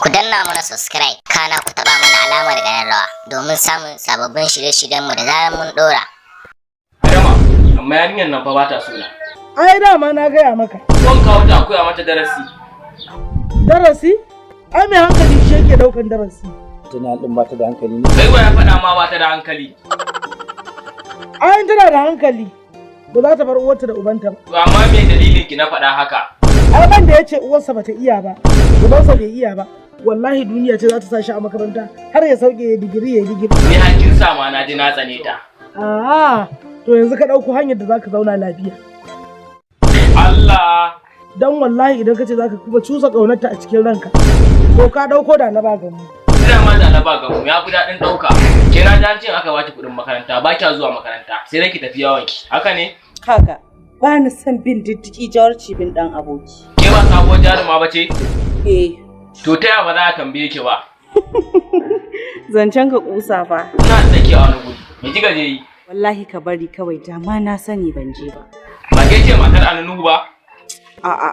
Ku danna mana subscribe, kana ku taɓa mana alamar ƙararrawa domin samun sababbin shirye-shiryenmu da zarar mun ɗora. Adama, amma yarinyar nan fa ba ta so na. Ai dama na gaya maka. Zan kawo ta koya mata darasi. Darasi? Ai mai hankali shi yake daukan darasi. Tana din ba ta da hankali ne. Kai wa ya faɗa ma ba ta da hankali. Ai tana da hankali. Ba za ta bar uwarta da ubanta ba. To amma me dalilin ki na faɗa haka? Ai ban da yace uwarsa bata iya ba, ubansa bai iya ba. Wallahi duniya ce za ta sa shi a makaranta har ya sauke ya digiri. Ni hakkin sa ma na ji na tsane ta. To yanzu ka ɗauko hanyar da zaka zauna lafiya. Allah! Dan wallahi idan ka ce zaka kuma cusa ƙaunarta a cikin ranka, ko ka ɗauko da na ba gamu. Ina ma da na ba gamu ya fi daɗin ɗauka. Ke na ji an ce aka baki kuɗin makaranta, ba kya zuwa makaranta, sai dai ki tafi yawon ki. Haka ne? Kaga, ba ni son bin diddiki jawarci bin ɗan aboki. Ke ba sabuwar jaruma ba ce? Eh. To ta yaya ba za a tambaye ki ba? Zancen ka kusa fa. Ina da take a wani guri. Me kika je yi? Wallahi ka bari kawai dama na sani ban je ba. Ba ke ce matar Ananu ba? A'a.